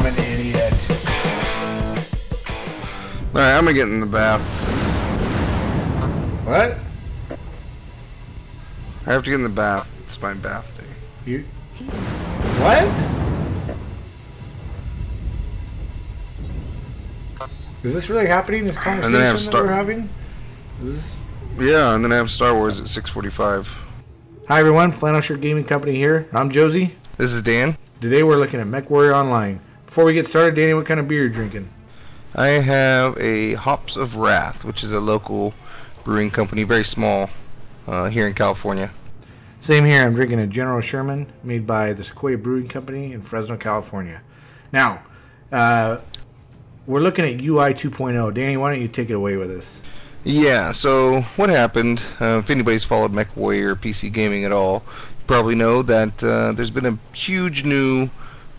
I'm an idiot. Alright, I'm gonna get in the bath. What? I have to get in the bath. It's my bath day. You? What? Is this really happening? This conversation that we're having? Is this... Yeah, and then I have Star Wars at 6:45. Hi everyone, Flannel Gaming Company here. I'm Josie. This is Dan. Today we're looking at MechWarrior Online. Before we get started, Danny, what kind of beer are you drinking? I have a Hops of Wrath, which is a local brewing company, very small, here in California. Same here. I'm drinking a General Sherman made by the Sequoia Brewing Company in Fresno, California. Now, we're looking at UI 2.0. Danny, why don't you take it away with us? Yeah, so what happened, if anybody's followed MechWarrior PC gaming at all, you probably know that there's been a huge new,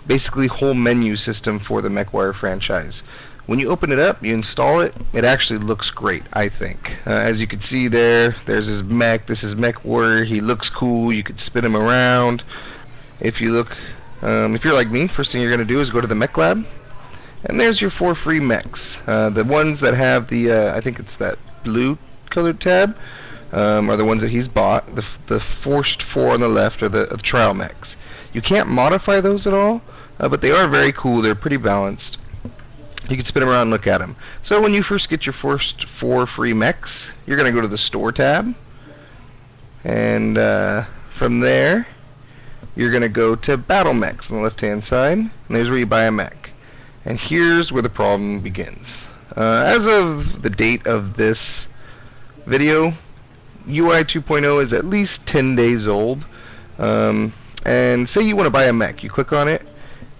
basically whole menu system for the MechWarrior franchise. When you open it up, you install it, it actually looks great, I think. As you can see there's his mech. This is MechWarrior. He looks cool. You could spin him around. If you look, if you're like me, first thing you're going to do is go to the Mech Lab. And there's your 4 free mechs. The ones that have the, I think it's that blue colored tab, are the ones that he's bought. The first 4 on the left are the trial mechs. You can't modify those at all, but they are very cool. They're pretty balanced. You can spin them around and look at them. So when you first get your first 4 free mechs, you're going to go to the store tab. And from there, you're going to go to Battle Mechs on the left-hand side. And there's where you buy a mech. And here's where the problem begins. As of the date of this video, UI 2.0 is at least 10 days old. And say you want to buy a mech. You click on it.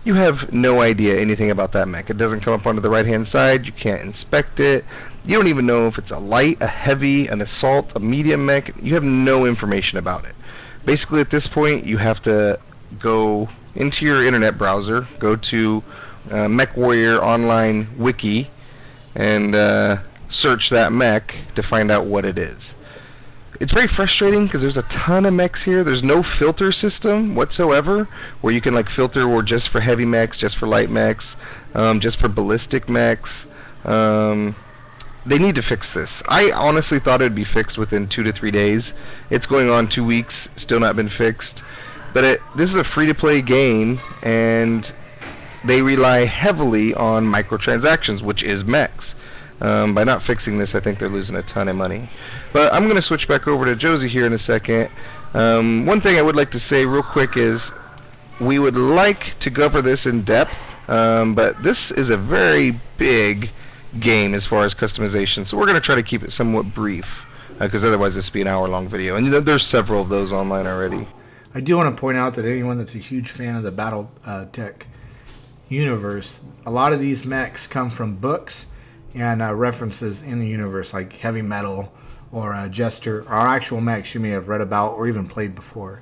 You have no idea anything about that mech. It doesn't come up onto the right hand side. You can't inspect it. You don't even know if it's a light, a heavy, an assault, a medium mech. You have no information about it. Basically at this point you have to go into your internet browser, go to MechWarrior Online Wiki, and search that mech to find out what it is. It's very frustrating because there's a ton of mechs here. There's no filter system whatsoever where you can like filter or just for heavy mechs, just for light mechs, just for ballistic mechs. They need to fix this. I honestly thought it would be fixed within 2 to 3 days. It's going on 2 weeks, still not been fixed. But this is a free-to-play game, and they rely heavily on microtransactions, which is mechs. By not fixing this, I think they're losing a ton of money. But I'm going to switch back over to Josie here in a second. One thing I would like to say real quick is we would like to cover this in depth, but this is a very big game as far as customization, so we're going to try to keep it somewhat brief, because otherwise this would be an hour-long video, and there's several of those online already. I do want to point out that anyone that's a huge fan of the Battletech universe, a lot of these mechs come from books and references in the universe, like Heavy Metal or Jester, or actual mechs you may have read about or even played before.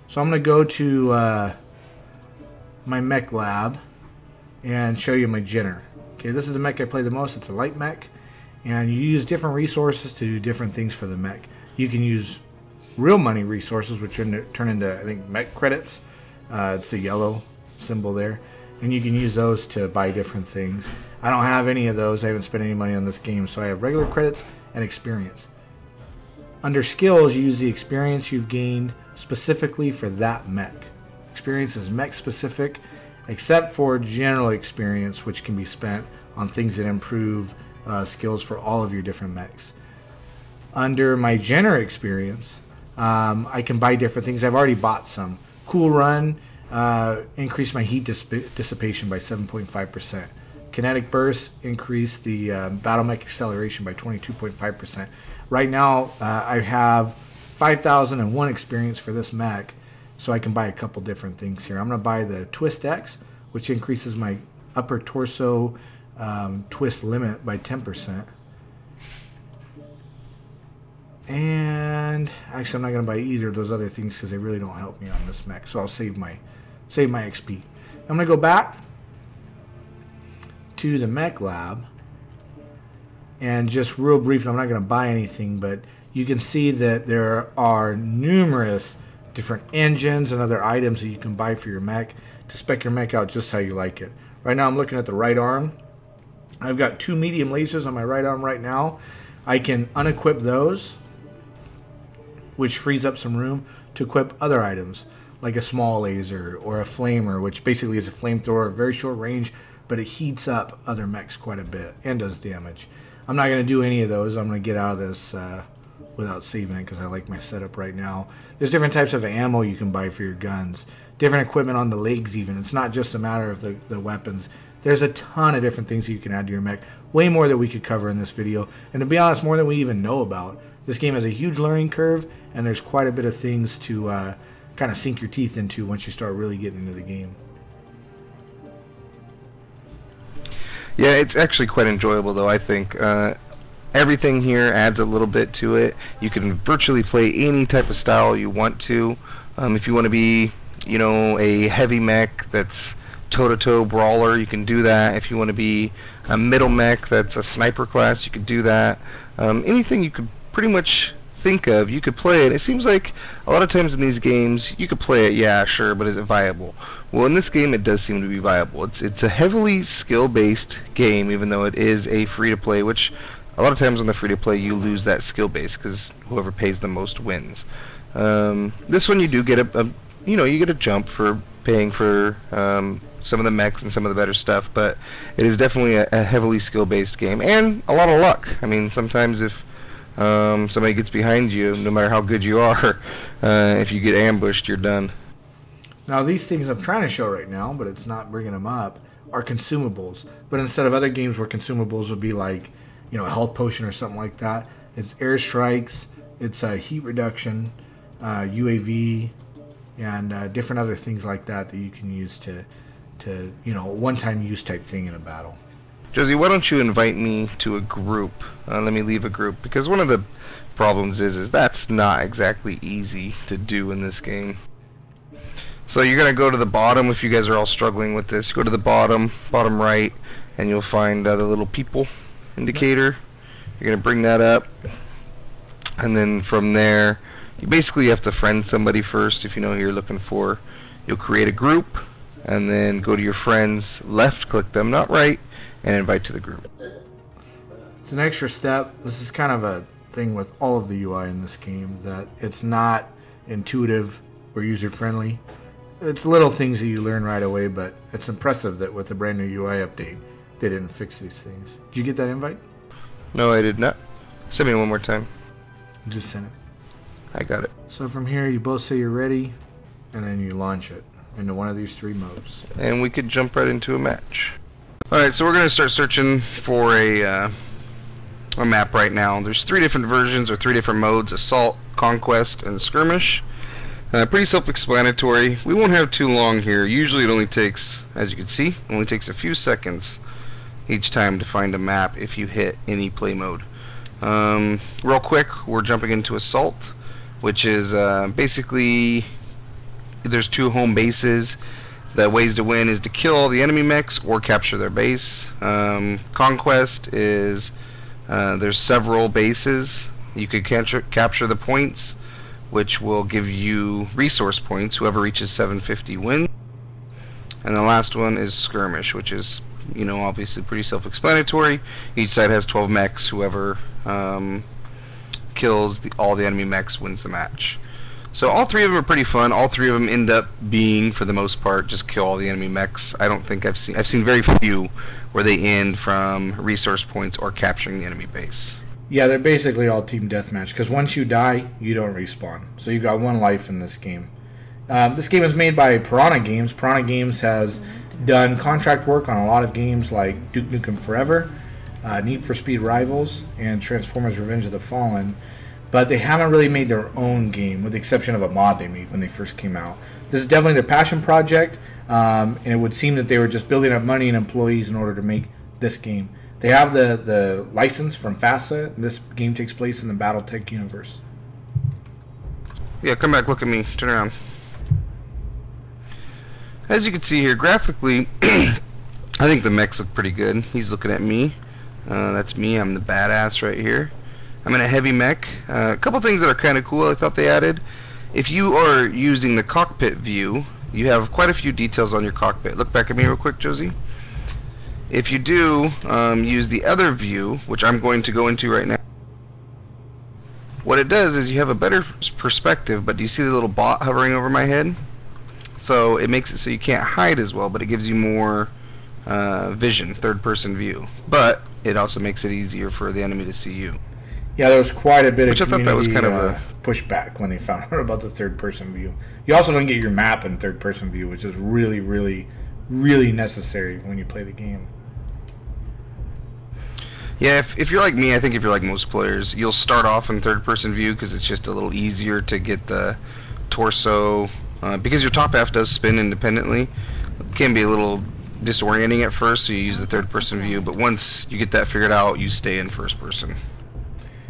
So I'm going to go to my mech lab and show you my Jenner. Okay, this is the mech I play the most. It's a light mech, and you use different resources to do different things for the mech. You can use real money resources, which turn into, I think, mech credits. It's the yellow symbol there. And you can use those to buy different things. I don't have any of those. I haven't spent any money on this game, so I have regular credits and experience. Under skills, you use the experience you've gained specifically for that mech. Experience is mech specific, except for general experience, which can be spent on things that improve skills for all of your different mechs. Under my general experience, I can buy different things. I've already bought some. Cool Run. Increase my heat dissipation by 7.5%. Kinetic Burst increased the battle mech acceleration by 22.5%. Right now, I have 5,001 experience for this mech, so I can buy a couple different things here. I'm going to buy the Twist X, which increases my upper torso twist limit by 10%. And actually, I'm not going to buy either of those other things because they really don't help me on this mech, so I'll save my XP. I'm going to go back to the mech lab, and just real briefly, I'm not going to buy anything, but you can see that there are numerous different engines and other items that you can buy for your mech to spec your mech out just how you like it. Right now I'm looking at the right arm. I've got 2 medium lasers on my right arm right now. I can unequip those, which frees up some room to equip other items, like a small laser or a flamer, which basically is a flamethrower, very short range, but it heats up other mechs quite a bit and does damage. I'm not going to do any of those. I'm going to get out of this without saving it because I like my setup right now. There's different types of ammo you can buy for your guns, different equipment on the legs even. It's not just a matter of the weapons. There's a ton of different things you can add to your mech, way more that we could cover in this video, and to be honest, more than we even know about. This game has a huge learning curve, and there's quite a bit of things to kind of sink your teeth into once you start really getting into the game. Yeah, it's actually quite enjoyable though, I think. Everything here adds a little bit to it. You can virtually play any type of style you want to. If you want to be, you know, a heavy mech that's toe-to-toe brawler, you can do that. If you want to be a middle mech that's a sniper class, you can do that. Anything you could pretty much think of, you could play it. It seems like a lot of times in these games you could play it, yeah, sure, but is it viable? Well, in this game it does seem to be viable. It's a heavily skill-based game, even though it is a free-to-play, which a lot of times on the free-to-play you lose that skill base because whoever pays the most wins. This one you do get you get a jump for paying for some of the mechs and some of the better stuff, but it is definitely a heavily skill-based game and a lot of luck. I mean, sometimes if somebody gets behind you, no matter how good you are, if you get ambushed, you're done. Now these things I'm trying to show right now, but it's not bringing them up, are consumables. But instead of other games where consumables would be like, you know, a health potion or something like that, it's airstrikes, it's heat reduction, UAV, and different other things like that that you can use to you know, one-time use type thing in a battle. Josie, why don't you invite me to a group? Let me leave a group, because one of the problems is that's not exactly easy to do in this game. So you're going to go to the bottom. If you guys are all struggling with this, go to the bottom right, and you'll find the little people indicator. You're going to bring that up, and then from there you basically have to friend somebody first. If you know who you're looking for, you'll create a group, and then go to your friends, left click them, not right, and invite to the group. It's an extra step. This is kind of a thing with all of the UI in this game, that it's not intuitive or user-friendly. It's little things that you learn right away, but it's impressive that with the brand new UI update, they didn't fix these things. Did you get that invite? No, I did not. Send me one more time. Just send it. I got it. So from here, you both say you're ready, and then you launch it into one of these 3 modes. And we could jump right into a match. Alright, so we're going to start searching for a map right now. There's 3 different versions or 3 different modes: Assault, Conquest, and Skirmish. Pretty self-explanatory. We won't have too long here. Usually it only takes, as you can see, only takes a few seconds each time to find a map if you hit any play mode. Real quick, we're jumping into Assault, which is basically, there's 2 home bases. The ways to win is to kill all the enemy mechs or capture their base. Conquest is there's several bases. You could capture the points, which will give you resource points. Whoever reaches 750 wins. And the last one is Skirmish, which is, you know, obviously pretty self-explanatory. Each side has 12 mechs. Whoever kills all the enemy mechs wins the match. So all 3 of them are pretty fun. All 3 of them end up being, for the most part, just kill all the enemy mechs. I don't think I've seen very few where they end from resource points or capturing the enemy base. Yeah, they're basically all team deathmatch, because once you die, you don't respawn. So you've got 1 life in this game. This game is made by Piranha Games. Piranha Games has done contract work on a lot of games like Duke Nukem Forever, Need for Speed Rivals, and Transformers Revenge of the Fallen. But they haven't really made their own game, with the exception of a mod they made when they first came out. This is definitely their passion project, and it would seem that they were just building up money and employees in order to make this game. They have the license from FASA, and this game takes place in the BattleTech universe. Yeah, come back, look at me, turn around. As you can see here, graphically, I think the mechs look pretty good. He's looking at me. That's me, I'm the badass right here. I'm in a heavy mech. A couple things that are kind of cool I thought they added. If you are using the cockpit view, you have quite a few details on your cockpit. Look back at me real quick, Josie. if you do use the other view, which I'm going to go into right now, what it does is you have a better perspective, but do you see the little bot hovering over my head? So it makes it so you can't hide as well, but it gives you more vision, third-person view. But it also makes it easier for the enemy to see you. Yeah, there was quite a bit of I thought that was community kind of a pushback when they found out about the third-person view. You also don't get your map in third-person view, which is really, really, really necessary when you play the game. Yeah, if you're like me, I think if you're like most players, you'll start off in third-person view because it's just a little easier to get the torso, because your top half does spin independently. It can be a little disorienting at first, so you use the third-person view, but once you get that figured out, you stay in first-person.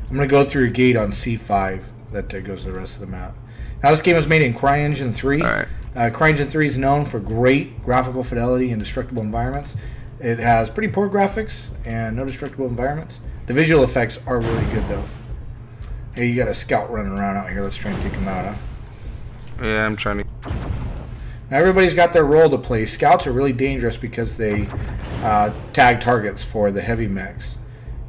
I'm going to go through a gate on C5 that goes to the rest of the map. Now, this game was made in CryEngine 3. All right. CryEngine 3 is known for great graphical fidelity and destructible environments. It has pretty poor graphics and no destructible environments. The visual effects are really good, though. Hey, you got a scout running around out here. Let's try and take him out, huh? Yeah, I'm trying to... Now, everybody's got their role to play. Scouts are really dangerous because they tag targets for the heavy mechs.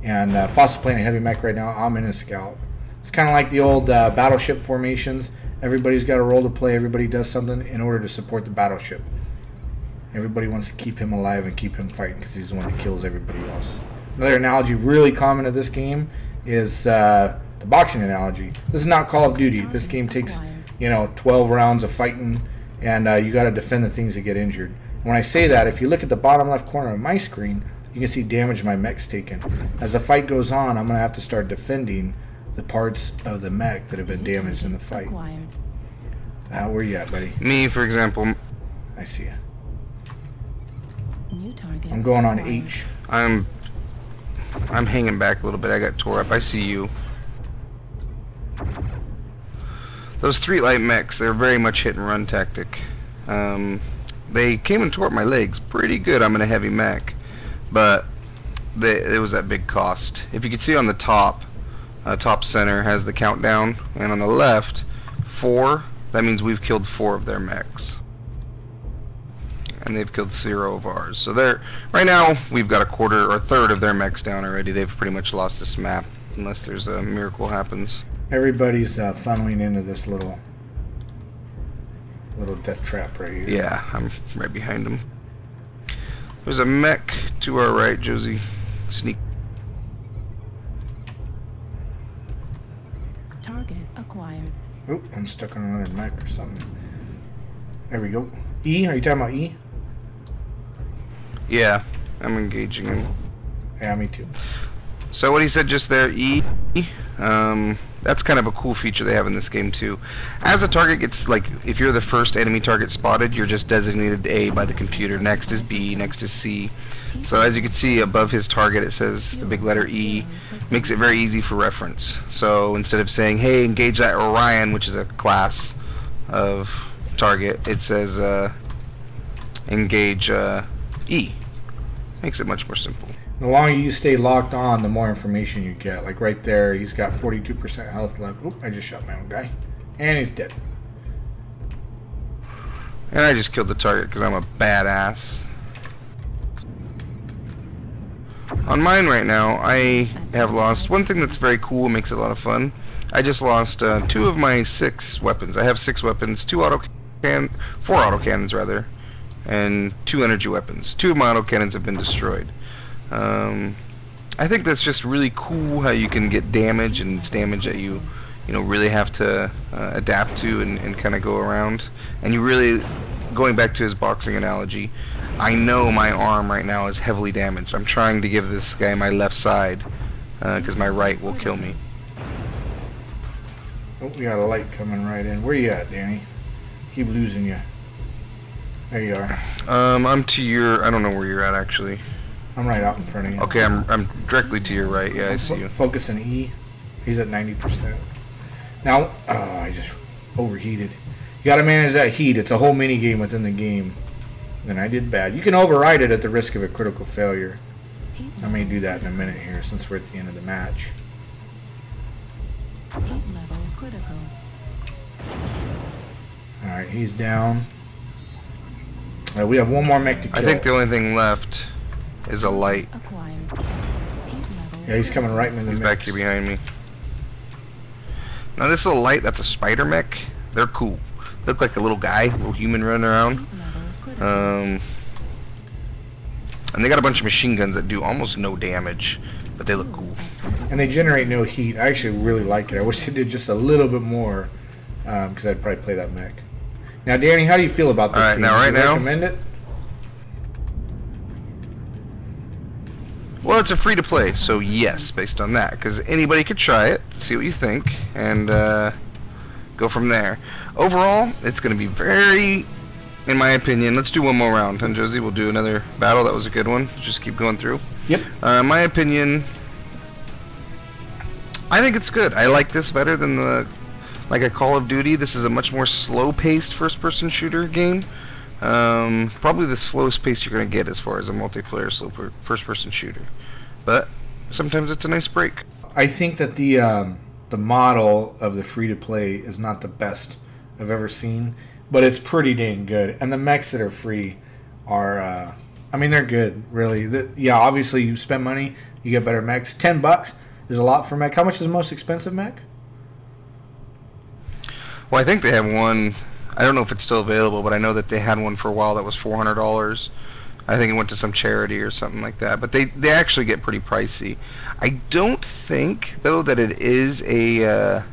And Foss is playing a heavy mech right now. I'm in a scout. It's kind of like the old battleship formations. Everybody's got a role to play. Everybody does something in order to support the battleship. Everybody wants to keep him alive and keep him fighting because he's the one that kills everybody else. Another analogy really common to this game is the boxing analogy. This is not Call of Duty. This game takes, 12 rounds of fighting, and you got to defend the things that get injured. When I say that, if you look at the bottom left corner of my screen, you can see damage my mech's taken. As the fight goes on, I'm going to have to start defending the parts of the mech that have been damaged in the fight. Where you at, buddy? Me, for example. I see you. I'm going on H. I'm hanging back a little bit. I got tore up. I see you. Those streetlight mechs, they're very much hit and run tactic. They came and tore up my legs pretty good. I'm in a heavy mech, but it was at big cost. If you can see on the top center has the countdown, and on the left 4. That means we've killed 4 of their mechs, and they've killed 0 of ours. So right now we've got a quarter or a third of their mechs down already. They've pretty much lost this map unless there's a miracle happens. Everybody's funneling into this little death trap right here. Yeah, I'm right behind them. There's a mech to our right, Josie. Sneak. Target acquired. Oop, I'm stuck on another mech or something. There we go. E? Are you talking about E? Yeah, I'm engaging him. Yeah, me too. So what he said just there, E, that's kind of a cool feature they have in this game too. As a target gets, like, if you're the first enemy target spotted, you're just designated A by the computer. Next is B, next is C. So as you can see above his target it says the big letter E. Makes it very easy for reference. So instead of saying, hey, engage that Orion, which is a class of target, it says engage E. Makes it much more simple. The longer you stay locked on, the more information you get. Like right there, he's got 42% health left. Oop, I just shot my own guy. And he's dead. And I just killed the target because I'm a badass. On mine right now, I have lost one thing that's very cool and makes it a lot of fun. I just lost 2 of my 6 weapons. I have 6 weapons, 4 autocannons rather, and 2 energy weapons. 2 of my autocannons have been destroyed. I think that's just really cool how you can get damage, and it's damage that you really have to adapt to and kind of go around. And you really, going back to his boxing analogy, I know my arm right now is heavily damaged. I'm trying to give this guy my left side because my right will kill me. Oh, we got a light coming right in. Where you at, Danny? Keep losing you. There you are. I'm to your... I don't know where you're at, actually. I'm right out in front of you. Okay, I'm directly to your right. Yeah, I see you. Focus on E. He's at 90%. Now, I just overheated. You gotta manage that heat. It's a whole mini game within the game. And I did bad. You can override it at the risk of a critical failure. I may do that in a minute here since we're at the end of the match. Heat level critical. Alright, he's down. We have one more mech to kill. I think the only thing left is a light. Acquired. Heat level. Yeah, he's coming right in the He's mix. back here behind me. Now this little light, that's a spider mech. They're cool. Look like a little guy, a little human running around. Heat level critical. And they got a bunch of machine guns that do almost no damage, but they look cool. And they generate no heat. I actually really like it. I wish they did just a little bit more, because I'd probably play that mech. Now, Danny, how do you feel about this All right, game? now, Do right you now- recommend it? Well, it's a free to play, so yes, based on that, because anybody could try it, see what you think, and go from there. Overall, it's going to be very, in my opinion, let's do one more round, and Josie, we'll do another battle. That was a good one. Just keep going through. Yep. In my opinion, I think it's good. I like this better than like a Call of Duty. This is a much more slow-paced first-person shooter game. Probably the slowest pace you're going to get as far as a multiplayer first-person shooter. But sometimes it's a nice break. I think that the model of the free-to-play is not the best I've ever seen, but it's pretty dang good. And the mechs that are free are, I mean, they're good, really. Yeah, obviously you spend money, you get better mechs. $10 is a lot for mech. How much is the most expensive mech? Well, I think they have one. I don't know if it's still available, but I know that they had one for a while that was $400. I think it went to some charity or something like that. But they actually get pretty pricey. I don't think, though, that it is a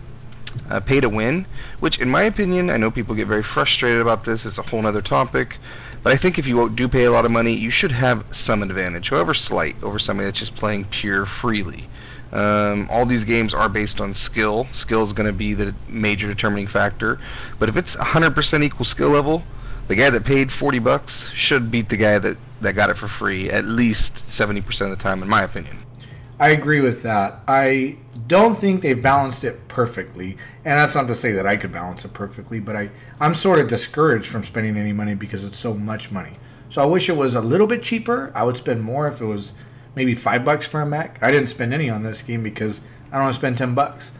pay to win, which, in my opinion, I know people get very frustrated about this. It's a whole other topic. But I think if you do pay a lot of money, you should have some advantage, however slight, over somebody that's just playing pure freely. All these games are based on skill. Skill is going to be the major determining factor. But if it's 100% equal skill level, the guy that paid $40 should beat the guy that got it for free at least 70% of the time, in my opinion. I agree with that. I don't think they've balanced it perfectly. And that's not to say that I could balance it perfectly, but I'm sort of discouraged from spending any money because it's so much money. So I wish it was a little bit cheaper. I would spend more if it was maybe $5 for a mech. I didn't spend any on this game because I don't want to spend $10.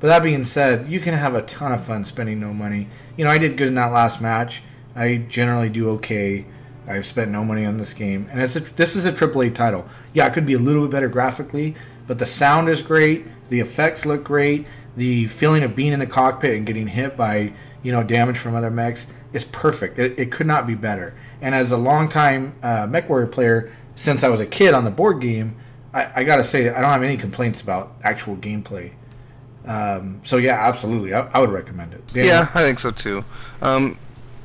But that being said, you can have a ton of fun spending no money. You know, I did good in that last match. I generally do okay. I've spent no money on this game, and this is a AAA title. Yeah, it could be a little bit better graphically, but the sound is great. The effects look great. The feeling of being in the cockpit and getting hit by, you know, damage from other mechs is perfect. It could not be better. And as a longtime MechWarrior player, since I was a kid on the board game, I gotta say I don't have any complaints about actual gameplay. So yeah, absolutely, I would recommend it. Daniel? Yeah, I think so too.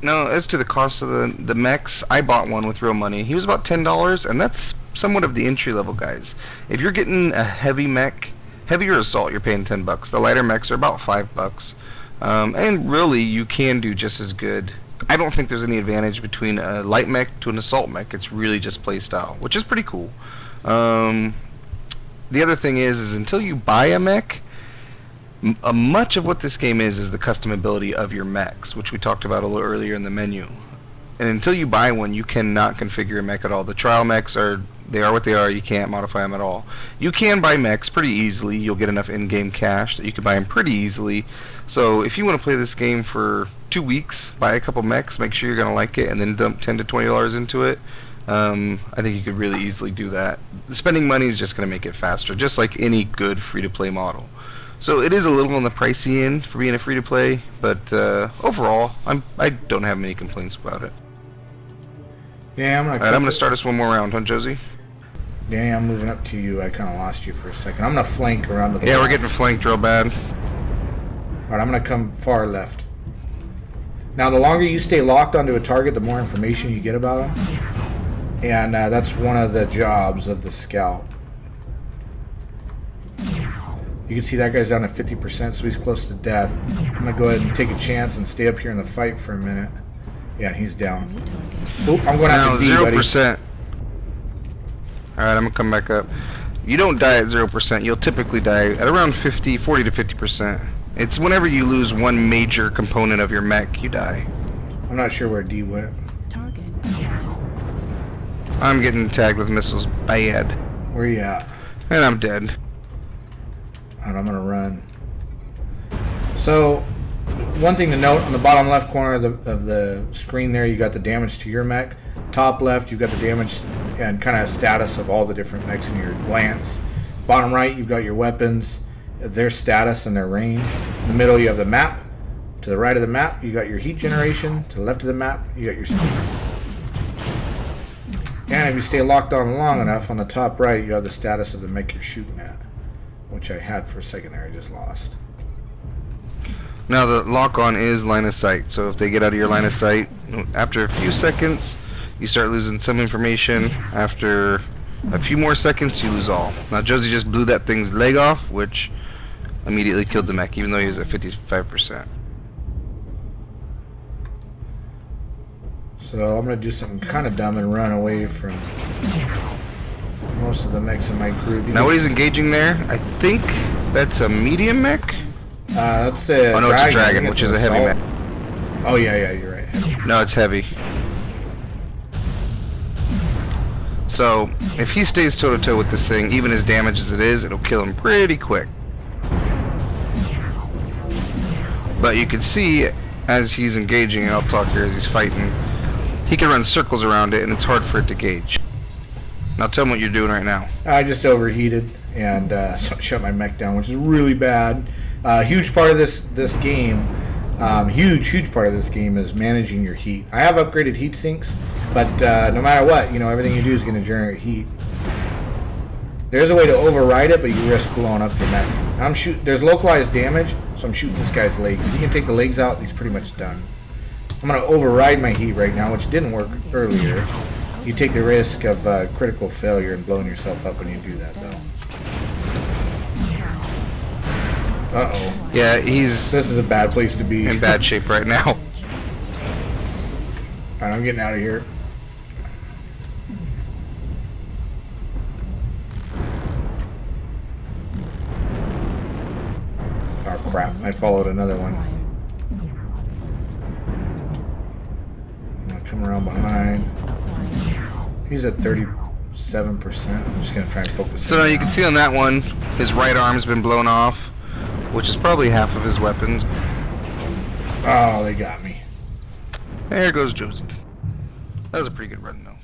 Now, as to the cost of the mechs, I bought one with real money. He was about $10, and that's somewhat of the entry-level guys. If you're getting a heavy mech, heavier assault, you're paying $10. The lighter mechs are about $5. And really, you can do just as good. I don't think there's any advantage between a light mech to an assault mech. It's really just play style, which is pretty cool. The other thing is until you buy a mech, much of what this game is the customability of your mechs, which we talked about a little earlier in the menu. And until you buy one, you cannot configure a mech at all. The trial mechs are what they are. You can't modify them at all. You can buy mechs pretty easily. You'll get enough in-game cash that you can buy them pretty easily. So if you want to play this game for 2 weeks, buy a couple mechs, make sure you're going to like it, and then dump $10 to $20 into it. I think you could really easily do that. Spending money is just going to make it faster, just like any good free-to-play model. So it is a little on the pricey end for being a free-to-play, but overall, I don't have many complaints about it. Yeah, I'm gonna start us one more round, huh, Josie? Danny, I'm moving up to you. I kind of lost you for a second. I'm gonna flank around the. Yeah, we're left. getting flanked real bad. All right, I'm gonna come far left. Now, the longer you stay locked onto a target, the more information you get about them, and that's one of the jobs of the scout. You can see that guy's down to 50%, so he's close to death. I'm going to go ahead and take a chance and stay up here in the fight for a minute. Yeah, and he's down. Oh, I'm going Now, after D, 0%. Alright, I'm going to come back up. You don't die at 0%. You'll typically die at around 40 to 50%. It's whenever you lose one major component of your mech, you die. I'm not sure where D went. Target. I'm getting tagged with missiles bad. Where you at? And I'm dead. Alright, I'm going to run. So, one thing to note, on the bottom left corner of the screen there, you got the damage to your mech. Top left, you've got the damage and kind of status of all the different mechs in your lance. Bottom right, you've got your weapons, their status and their range. In the middle, you have the map. To the right of the map, you got your heat generation. To the left of the map, you got your speed. And if you stay locked on long enough, on the top right, you have the status of the mech you're shooting at, which I had for a second there, I just lost. Now the lock-on is line of sight, so if they get out of your line of sight, after a few seconds, you start losing some information. After a few more seconds, you lose all. Now Josie just blew that thing's leg off, which immediately killed the mech, even though he was at 55%. So I'm going to do something kind of dumb and run away from most of the mechs in my group. Now what he's engaging there, I think that's a medium mech? That's a oh no, dragon. it's a dragon, which is a heavy mech. Oh yeah, you're right. Heavy. No, it's heavy. So, if he stays toe-to-toe with this thing, even as damaged as it is, it'll kill him pretty quick. But you can see, as he's engaging, and I'll talk here as he's fighting, he can run circles around it, and it's hard for it to gauge. Now tell him what you're doing right now. I just overheated and shut my mech down, which is really bad. Huge part of this game, huge part of this game is managing your heat. I have upgraded heat sinks, but no matter what, everything you do is going to generate heat. There's a way to override it, but you risk blowing up your mech. There's localized damage, so I'm shooting this guy's legs. If you can take the legs out, he's pretty much done. I'm going to override my heat right now, which didn't work earlier. You take the risk of critical failure and blowing yourself up when you do that, though. Uh-oh. Yeah, he's... This is a bad place to be. in bad shape right now. Alright, I'm getting out of here. Oh crap, I followed another one. I'm gonna come around behind. He's at 37%. I'm just gonna try and focus. So now you can see on that one, his right arm's been blown off, which is probably half of his weapons. Oh, they got me. There goes Josie. That was a pretty good run though.